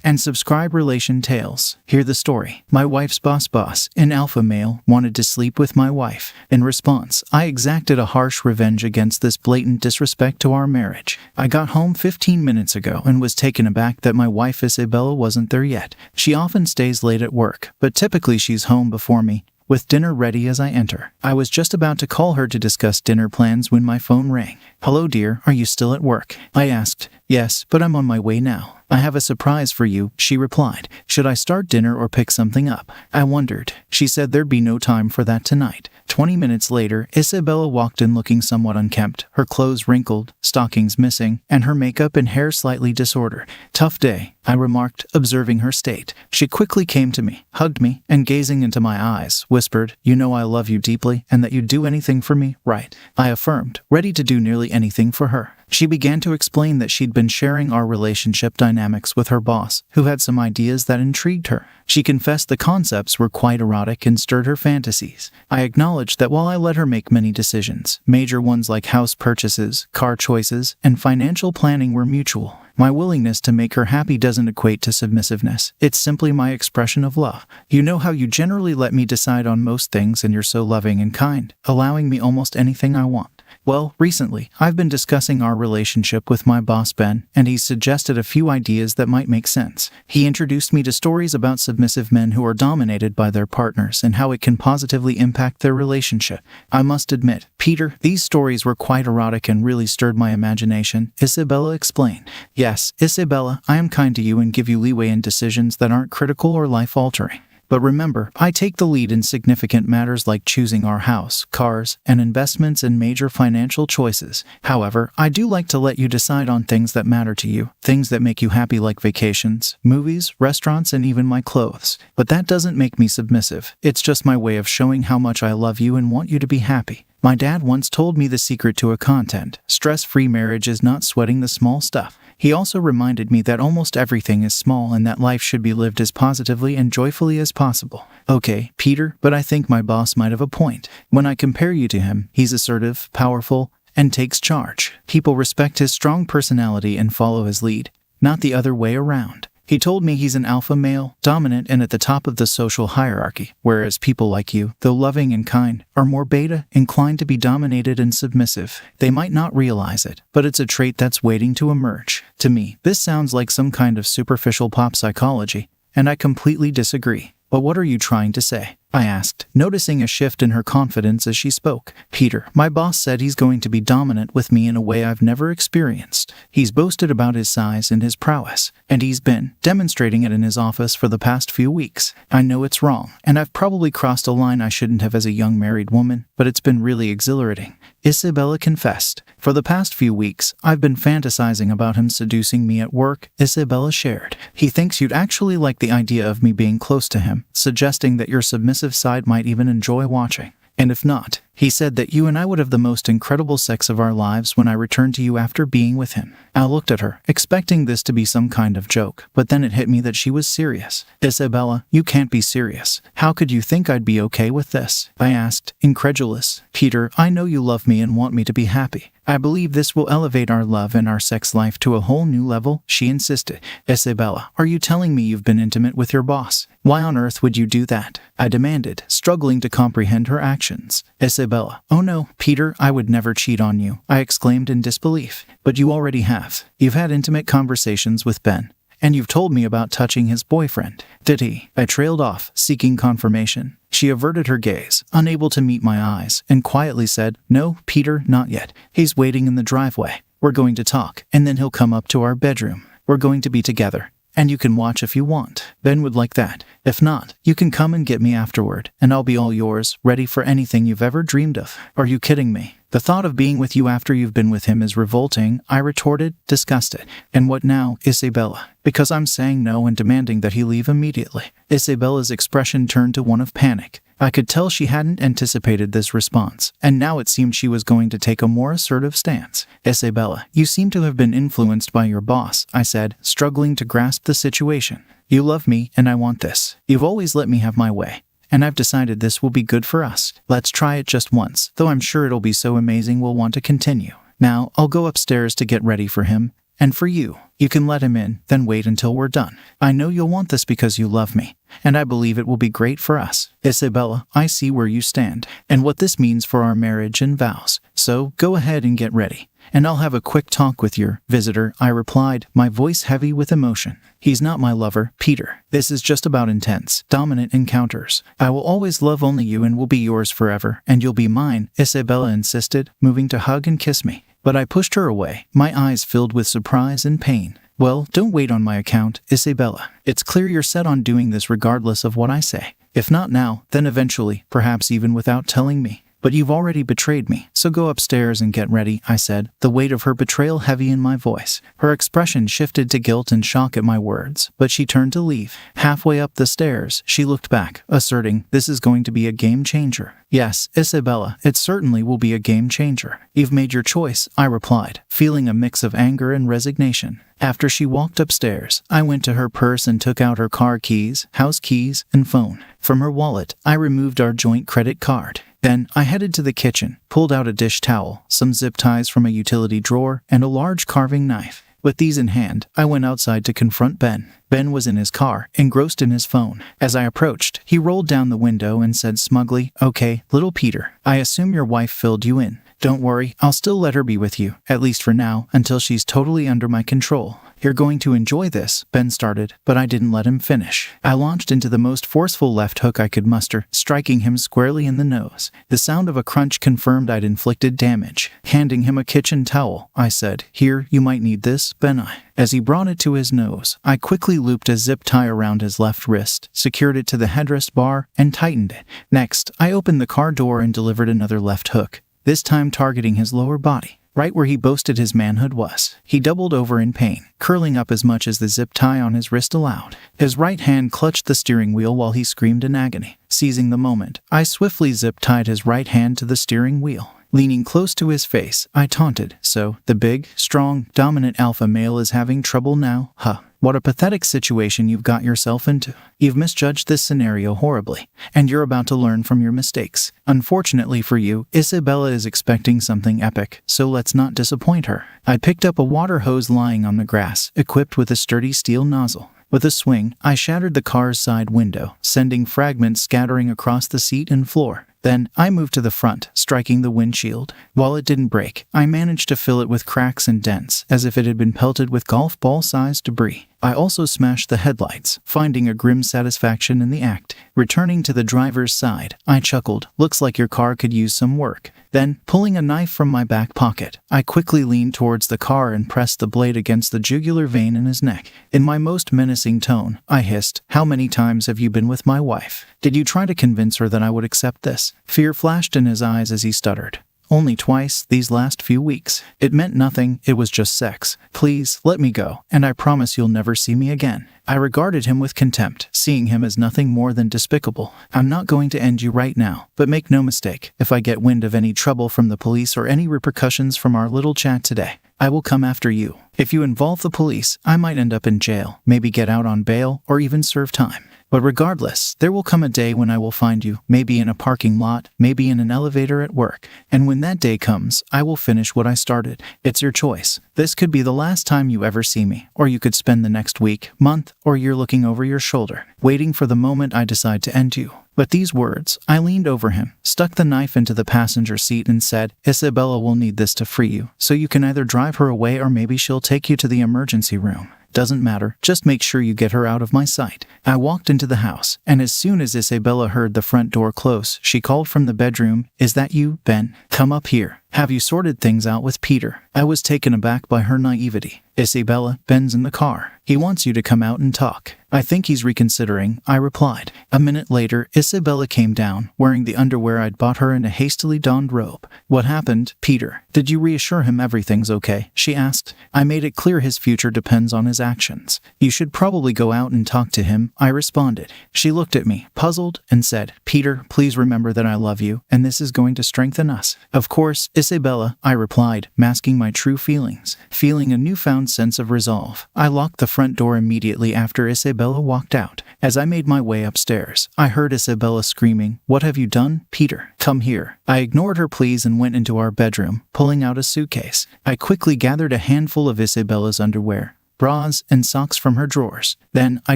and subscribe Relation Tales. Hear the story. My wife's boss, an alpha male, wanted to sleep with my wife. In response, I exacted a harsh revenge against this blatant disrespect to our marriage. I got home 15 minutes ago and was taken aback that my wife Isabella wasn't there yet. She often stays late at work, but typically she's home before me, with dinner ready as I enter. I was just about to call her to discuss dinner plans when my phone rang. "Hello dear, are you still at work?" I asked. "Yes, but I'm on my way now." "I have a surprise for you," she replied. "Should I start dinner or pick something up?" I wondered. She said there'd be no time for that tonight. 20 minutes later, Isabella walked in looking somewhat unkempt, her clothes wrinkled, stockings missing, and her makeup and hair slightly disordered. "Tough day," I remarked, observing her state. She quickly came to me, hugged me, and gazing into my eyes, whispered, "You know I love you deeply, and that you'd do anything for me, right?" I affirmed, ready to do nearly anything for her. She began to explain that she'd been sharing our relationship dynamics with her boss, who had some ideas that intrigued her. She confessed the concepts were quite erotic and stirred her fantasies. I acknowledged that while I let her make many decisions, major ones like house purchases, car choices, and financial planning were mutual. My willingness to make her happy doesn't equate to submissiveness. It's simply my expression of love. "You know how you generally let me decide on most things, and you're so loving and kind, allowing me almost anything I want." Well, recently, I've been discussing our relationship with my boss Ben, and he's suggested a few ideas that might make sense. He introduced me to stories about submissive men who are dominated by their partners and how it can positively impact their relationship. I must admit, Peter, these stories were quite erotic and really stirred my imagination, Isabella explained. "Yes, Isabella, I am kind to you and give you leeway in decisions that aren't critical or life-altering. But remember, I take the lead in significant matters like choosing our house, cars, and investments and major financial choices. However, I do like to let you decide on things that matter to you, things that make you happy like vacations, movies, restaurants, and even my clothes. But that doesn't make me submissive. It's just my way of showing how much I love you and want you to be happy. My dad once told me the secret to a content, stress-free marriage is not sweating the small stuff. He also reminded me that almost everything is small and that life should be lived as positively and joyfully as possible. Okay, Peter, but I think my boss might have a point. When I compare you to him, he's assertive, powerful, and takes charge. People respect his strong personality and follow his lead, not the other way around. He told me he's an alpha male, dominant and at the top of the social hierarchy, whereas people like you, though loving and kind, are more beta, inclined to be dominated and submissive. They might not realize it, but it's a trait that's waiting to emerge. To me, this sounds like some kind of superficial pop psychology, and I completely disagree. But what are you trying to say? I asked, noticing a shift in her confidence as she spoke. Peter, my boss said he's going to be dominant with me in a way I've never experienced. He's boasted about his size and his prowess, and he's been demonstrating it in his office for the past few weeks. I know it's wrong, and I've probably crossed a line I shouldn't have as a young married woman, but it's been really exhilarating. Isabella confessed. For the past few weeks, I've been fantasizing about him seducing me at work, Isabella shared. He thinks you'd actually like the idea of me being close to him, suggesting that your submissive side might even enjoy watching. And if not, he said that you and I would have the most incredible sex of our lives when I returned to you after being with him. I looked at her, expecting this to be some kind of joke, but then it hit me that she was serious. Isabella, you can't be serious. How could you think I'd be okay with this? I asked, incredulous. Peter, I know you love me and want me to be happy. I believe this will elevate our love and our sex life to a whole new level, she insisted. Isabella, are you telling me you've been intimate with your boss? Why on earth would you do that? I demanded, struggling to comprehend her actions. Isabella, oh no, Peter, I would never cheat on you, I exclaimed in disbelief. But you already have. You've had intimate conversations with Ben. And you've told me about touching his boyfriend. Did he? I trailed off, seeking confirmation. She averted her gaze, unable to meet my eyes, and quietly said, No, Peter, not yet. He's waiting in the driveway. We're going to talk, and then he'll come up to our bedroom. We're going to be together. And you can watch if you want. Ben would like that. If not, you can come and get me afterward, and I'll be all yours, ready for anything you've ever dreamed of. Are you kidding me? The thought of being with you after you've been with him is revolting, I retorted, disgusted. And what now, Isabella? Because I'm saying no and demanding that he leave immediately. Isabella's expression turned to one of panic. I could tell she hadn't anticipated this response, and now it seemed she was going to take a more assertive stance. Isabella, you seem to have been influenced by your boss, I said, struggling to grasp the situation. You love me, and I want this. You've always let me have my way. And I've decided this will be good for us. Let's try it just once, though I'm sure it'll be so amazing we'll want to continue. Now, I'll go upstairs to get ready for him, And for you, you can let him in, then wait until we're done. I know you'll want this because you love me, and I believe it will be great for us. Isabella, I see where you stand, and what this means for our marriage and vows. So, go ahead and get ready, and I'll have a quick talk with your visitor, I replied, my voice heavy with emotion. He's not my lover, Peter. This is just about intense, dominant encounters. I will always love only you and will be yours forever, and you'll be mine, Isabella insisted, moving to hug and kiss me. But I pushed her away, my eyes filled with surprise and pain. Well, don't wait on my account, Isabella. It's clear you're set on doing this regardless of what I say. If not now, then eventually, perhaps even without telling me. But you've already betrayed me, so go upstairs and get ready, I said, the weight of her betrayal heavy in my voice. Her expression shifted to guilt and shock at my words, but she turned to leave. Halfway up the stairs, she looked back, asserting, this is going to be a game changer. Yes, Isabella, it certainly will be a game changer. You've made your choice, I replied, feeling a mix of anger and resignation. After she walked upstairs, I went to her purse and took out her car keys, house keys, and phone. From her wallet, I removed our joint credit card. Then, I headed to the kitchen, pulled out a dish towel, some zip ties from a utility drawer, and a large carving knife. With these in hand, I went outside to confront Ben. Ben was in his car, engrossed in his phone. As I approached, he rolled down the window and said smugly, okay, little Peter, I assume your wife filled you in. Don't worry, I'll still let her be with you, at least for now, until she's totally under my control. You're going to enjoy this, Ben started, but I didn't let him finish. I launched into the most forceful left hook I could muster, striking him squarely in the nose. The sound of a crunch confirmed I'd inflicted damage. Handing him a kitchen towel, I said, here, you might need this, Ben. As he brought it to his nose, I quickly looped a zip tie around his left wrist, secured it to the headrest bar, and tightened it. Next, I opened the car door and delivered another left hook, this time targeting his lower body, right where he boasted his manhood was. He doubled over in pain, curling up as much as the zip tie on his wrist allowed. His right hand clutched the steering wheel while he screamed in agony. Seizing the moment, I swiftly zip-tied his right hand to the steering wheel. Leaning close to his face, I taunted, so, the big, strong, dominant alpha male is having trouble now, huh? What a pathetic situation you've got yourself into. You've misjudged this scenario horribly, and you're about to learn from your mistakes. Unfortunately for you, Isabella is expecting something epic, so let's not disappoint her. I picked up a water hose lying on the grass, equipped with a sturdy steel nozzle. With a swing, I shattered the car's side window, sending fragments scattering across the seat and floor. Then, I moved to the front, striking the windshield. While it didn't break, I managed to fill it with cracks and dents, as if it had been pelted with golf ball-sized debris. I also smashed the headlights, finding a grim satisfaction in the act. Returning to the driver's side, I chuckled, looks like your car could use some work. Then, pulling a knife from my back pocket, I quickly leaned towards the car and pressed the blade against the jugular vein in his neck. In my most menacing tone, I hissed, how many times have you been with my wife? Did you try to convince her that I would accept this? Fear flashed in his eyes as he stuttered. Only twice, these last few weeks. It meant nothing, it was just sex. Please, let me go, and I promise you'll never see me again. I regarded him with contempt, seeing him as nothing more than despicable. I'm not going to end you right now, but make no mistake, if I get wind of any trouble from the police or any repercussions from our little chat today, I will come after you. If you involve the police, I might end up in jail, maybe get out on bail, or even serve time. But regardless, there will come a day when I will find you, maybe in a parking lot, maybe in an elevator at work. And when that day comes, I will finish what I started. It's your choice. This could be the last time you ever see me, or you could spend the next week, month, or year looking over your shoulder, waiting for the moment I decide to end you. But these words, I leaned over him, stuck the knife into the passenger seat and said, Isabella will need this to free you, so you can either drive her away or maybe she'll take you to the emergency room. Doesn't matter, just make sure you get her out of my sight. I walked into the house, and as soon as Isabella heard the front door close, she called from the bedroom, Is that you, Ben? Come up here. Have you sorted things out with Peter? I was taken aback by her naivety. Isabella, Ben's in the car. He wants you to come out and talk. I think he's reconsidering, I replied. A minute later, Isabella came down, wearing the underwear I'd bought her and a hastily donned robe. What happened, Peter? Did you reassure him everything's okay? She asked. I made it clear his future depends on his actions. You should probably go out and talk to him, I responded. She looked at me, puzzled, and said, Peter, please remember that I love you, and this is going to strengthen us. Of course, Isabella, I replied, masking my true feelings. Feeling a newfound sense of resolve, I locked the front door immediately after Isabella walked out. As I made my way upstairs, I heard Isabella screaming, "What have you done, Peter? Come here." I ignored her pleas and went into our bedroom, pulling out a suitcase. I quickly gathered a handful of Isabella's underwear, bras, and socks from her drawers. Then I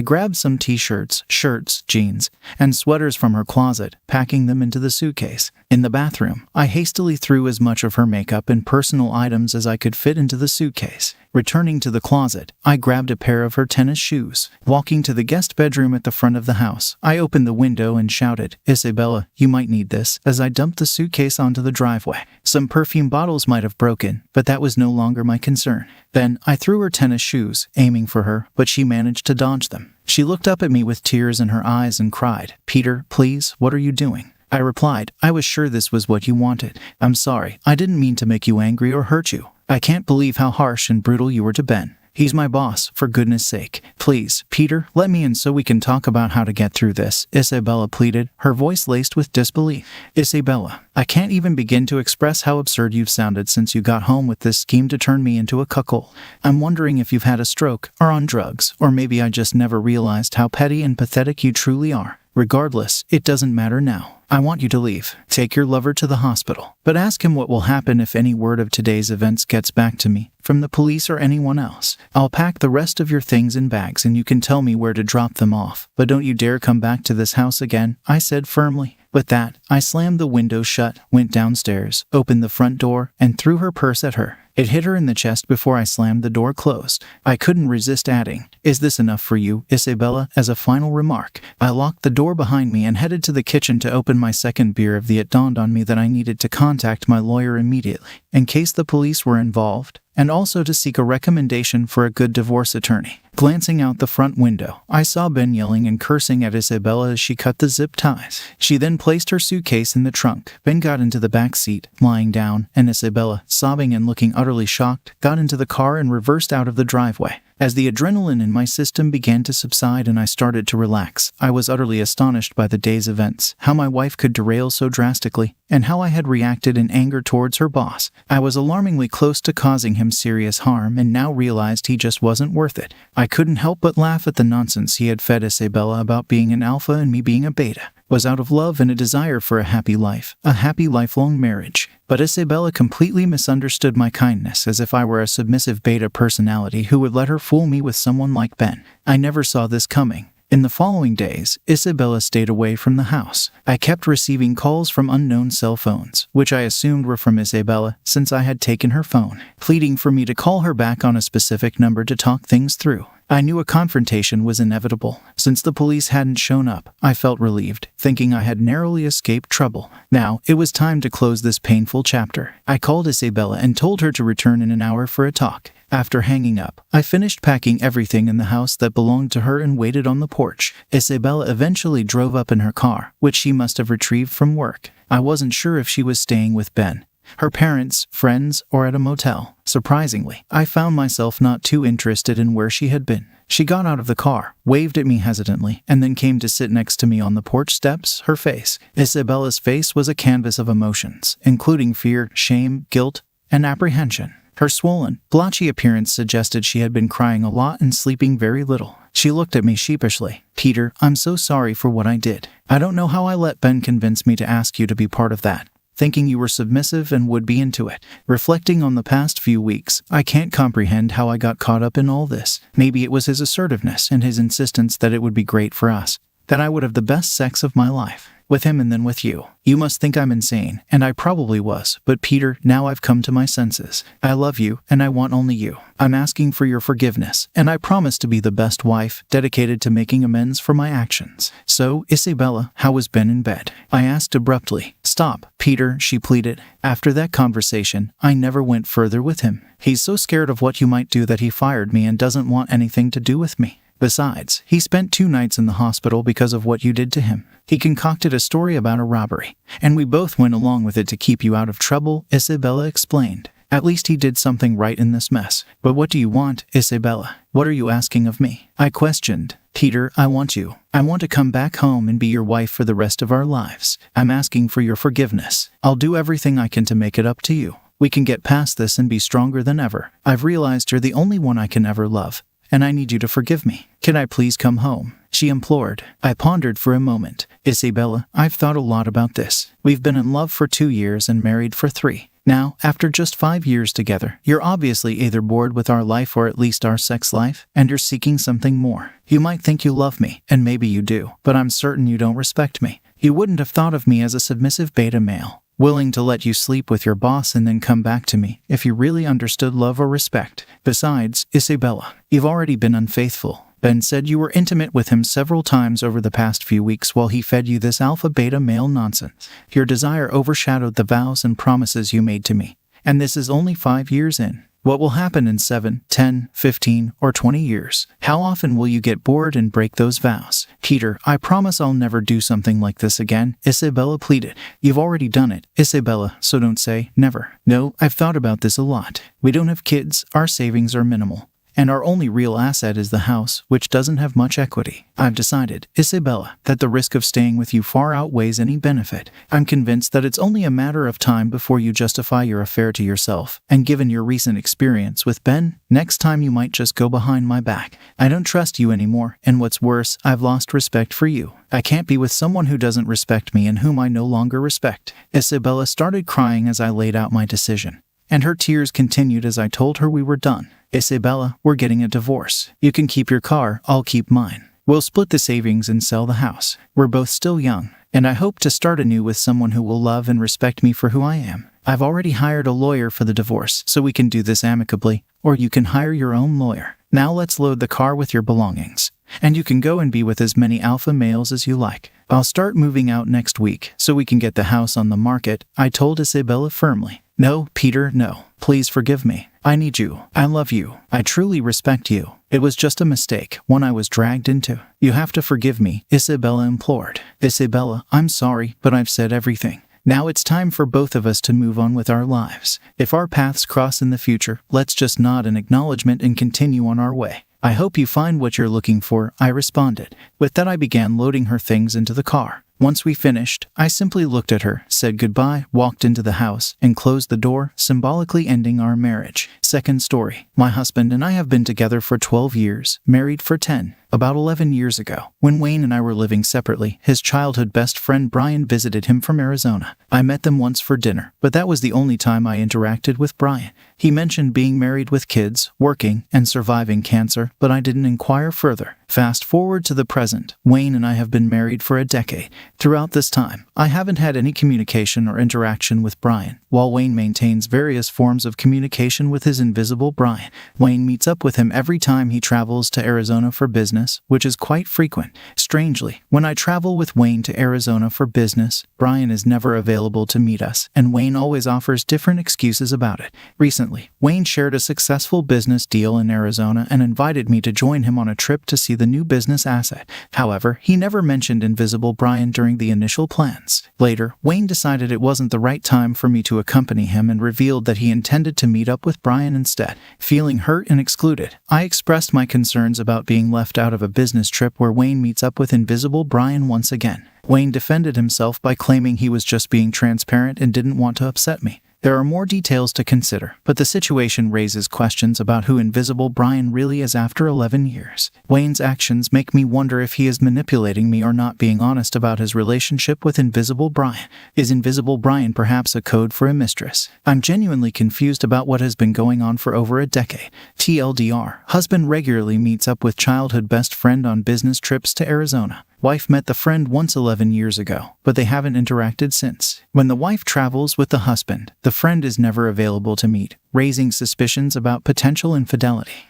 grabbed some t-shirts, shirts, jeans, and sweaters from her closet, packing them into the suitcase. In the bathroom, I hastily threw as much of her makeup and personal items as I could fit into the suitcase. Returning to the closet, I grabbed a pair of her tennis shoes. Walking to the guest bedroom at the front of the house, I opened the window and shouted, "Isabella, you might need this," as I dumped the suitcase onto the driveway. Some perfume bottles might have broken, but that was no longer my concern. Then I threw her tennis shoes, aiming for her, but she managed to dodge them. She looked up at me with tears in her eyes and cried, "Peter, please, what are you doing?" I replied, "I was sure this was what you wanted. I'm sorry, I didn't mean to make you angry or hurt you. I can't believe how harsh and brutal you were to Ben. He's my boss, for goodness sake. Please, Peter, let me in so we can talk about how to get through this," Isabella pleaded, her voice laced with disbelief. "Isabella, I can't even begin to express how absurd you've sounded since you got home with this scheme to turn me into a cuckold. I'm wondering if you've had a stroke, or on drugs, or maybe I just never realized how petty and pathetic you truly are. Regardless, it doesn't matter now. I want you to leave. Take your lover to the hospital. But ask him what will happen if any word of today's events gets back to me, from the police or anyone else. I'll pack the rest of your things in bags and you can tell me where to drop them off. But don't you dare come back to this house again," I said firmly. With that, I slammed the window shut, went downstairs, opened the front door, and threw her purse at her. It hit her in the chest before I slammed the door closed. I couldn't resist adding, "Is this enough for you, Isabella?" as a final remark. I locked the door behind me and headed to the kitchen to open my second beer of the It dawned on me that I needed to contact my lawyer immediately, in case the police were involved, and also to seek a recommendation for a good divorce attorney. Glancing out the front window, I saw Ben yelling and cursing at Isabella as she cut the zip ties. She then placed her suitcase in the trunk. Ben got into the back seat, lying down, and Isabella, sobbing and looking utterly shocked, got into the car and reversed out of the driveway. As the adrenaline in my system began to subside and I started to relax, I was utterly astonished by the day's events, how my wife could derail so drastically, and how I had reacted in anger towards her boss. I was alarmingly close to causing him serious harm and now realized he just wasn't worth it. I couldn't help but laugh at the nonsense he had fed Isabella about being an alpha and me being a beta. Was out of love and a desire for a happy life, a happy lifelong marriage. But Isabella completely misunderstood my kindness as if I were a submissive beta personality who would let her fool me with someone like Ben. I never saw this coming. In the following days, Isabella stayed away from the house. I kept receiving calls from unknown cell phones, which I assumed were from Isabella since I had taken her phone, pleading for me to call her back on a specific number to talk things through. I knew a confrontation was inevitable. Since the police hadn't shown up, I felt relieved, thinking I had narrowly escaped trouble. Now, it was time to close this painful chapter. I called Isabella and told her to return in an hour for a talk. After hanging up, I finished packing everything in the house that belonged to her and waited on the porch. Isabella eventually drove up in her car, which she must have retrieved from work. I wasn't sure if she was staying with Ben, her parents, friends, or at a motel. Surprisingly, I found myself not too interested in where she had been. She got out of the car, waved at me hesitantly, and then came to sit next to me on the porch steps, her face. Isabella's face was a canvas of emotions, including fear, shame, guilt, and apprehension. Her swollen, blotchy appearance suggested she had been crying a lot and sleeping very little. She looked at me sheepishly. "Peter, I'm so sorry for what I did. I don't know how I let Ben convince me to ask you to be part of that, thinking you were submissive and would be into it. Reflecting on the past few weeks, I can't comprehend how I got caught up in all this. Maybe it was his assertiveness and his insistence that it would be great for us, that I would have the best sex of my life. With him and then with you. You must think I'm insane, and I probably was, but Peter, now I've come to my senses. I love you, and I want only you. I'm asking for your forgiveness, and I promise to be the best wife, dedicated to making amends for my actions. So, Isabella, how was Ben in bed?" I asked abruptly. "Stop, Peter," she pleaded. "After that conversation, I never went further with him. He's so scared of what you might do that he fired me and doesn't want anything to do with me. Besides, he spent 2 nights in the hospital because of what you did to him. He concocted a story about a robbery, and we both went along with it to keep you out of trouble," Isabella explained. "At least he did something right in this mess. But what do you want, Isabella? What are you asking of me?" I questioned. "Peter, I want you. I want to come back home and be your wife for the rest of our lives. I'm asking for your forgiveness. I'll do everything I can to make it up to you. We can get past this and be stronger than ever. I've realized you're the only one I can ever love, and I need you to forgive me. Can I please come home?" she implored. I pondered for a moment. "Isabella, I've thought a lot about this. We've been in love for 2 years and married for 3. Now, after just 5 years together, you're obviously either bored with our life or at least our sex life, and you're seeking something more. You might think you love me, and maybe you do, but I'm certain you don't respect me. You wouldn't have thought of me as a submissive beta male, willing to let you sleep with your boss and then come back to me if you really understood love or respect. Besides, Isabella, you've already been unfaithful. Ben said you were intimate with him several times over the past few weeks while he fed you this alpha-beta male nonsense. Your desire overshadowed the vows and promises you made to me, and this is only 5 years in. What will happen in 7, 10, 15, or 20 years? How often will you get bored and break those vows?" "Peter, I promise I'll never do something like this again," Isabella pleaded. "You've already done it, Isabella, so don't say never." "No, I've thought about this a lot. We don't have kids, our savings are minimal, and our only real asset is the house, which doesn't have much equity. I've decided, Isabella, that the risk of staying with you far outweighs any benefit. I'm convinced that it's only a matter of time before you justify your affair to yourself, and given your recent experience with Ben, next time you might just go behind my back. I don't trust you anymore, and what's worse, I've lost respect for you. I can't be with someone who doesn't respect me and whom I no longer respect." Isabella started crying as I laid out my decision, and her tears continued as I told her we were done. "Isabella, we're getting a divorce. You can keep your car, I'll keep mine. We'll split the savings and sell the house. We're both still young, and I hope to start anew with someone who will love and respect me for who I am. I've already hired a lawyer for the divorce, so we can do this amicably, or you can hire your own lawyer. Now let's load the car with your belongings, and you can go and be with as many alpha males as you like. I'll start moving out next week, so we can get the house on the market," I told Isabella firmly. "No, Peter, no. Please forgive me. I need you. I love you. I truly respect you. It was just a mistake, one I was dragged into. You have to forgive me," Isabella implored. "Isabella, I'm sorry, but I've said everything. Now it's time for both of us to move on with our lives. If our paths cross in the future, let's just nod in acknowledgement and continue on our way. I hope you find what you're looking for," I responded. With that, I began loading her things into the car. Once we finished, I simply looked at her, said goodbye, walked into the house, and closed the door, symbolically ending our marriage. Second story. My husband and I have been together for 12 years, married for 10. About 11 years ago, when Wayne and I were living separately, his childhood best friend Brian visited him from Arizona. I met them once for dinner, but that was the only time I interacted with Brian. He mentioned being married with kids, working, and surviving cancer, but I didn't inquire further. Fast forward to the present. Wayne and I have been married for a decade. Throughout this time, I haven't had any communication or interaction with Brian, while Wayne maintains various forms of communication with his invisible Brian. Wayne meets up with him every time he travels to Arizona for business, which is quite frequent. Strangely, when I travel with Wayne to Arizona for business, Brian is never available to meet us, and Wayne always offers different excuses about it. Recently, Wayne shared a successful business deal in Arizona and invited me to join him on a trip to see the new business asset. However, he never mentioned Invisible Brian during the initial plans. Later, Wayne decided it wasn't the right time for me to accompany him and revealed that he intended to meet up with Brian instead. Feeling hurt and excluded, I expressed my concerns about being left out of a business trip where Wayne meets up with Invisible Brian once again. Wayne defended himself by claiming he was just being transparent and didn't want to upset me. There are more details to consider, but the situation raises questions about who Invisible Brian really is after 11 years. Wayne's actions make me wonder if he is manipulating me or not being honest about his relationship with Invisible Brian. Is Invisible Brian perhaps a code for a mistress? I'm genuinely confused about what has been going on for over a decade. TLDR, husband regularly meets up with childhood best friend on business trips to Arizona. Wife met the friend once 11 years ago, but they haven't interacted since. When the wife travels with the husband, the friend is never available to meet, raising suspicions about potential infidelity.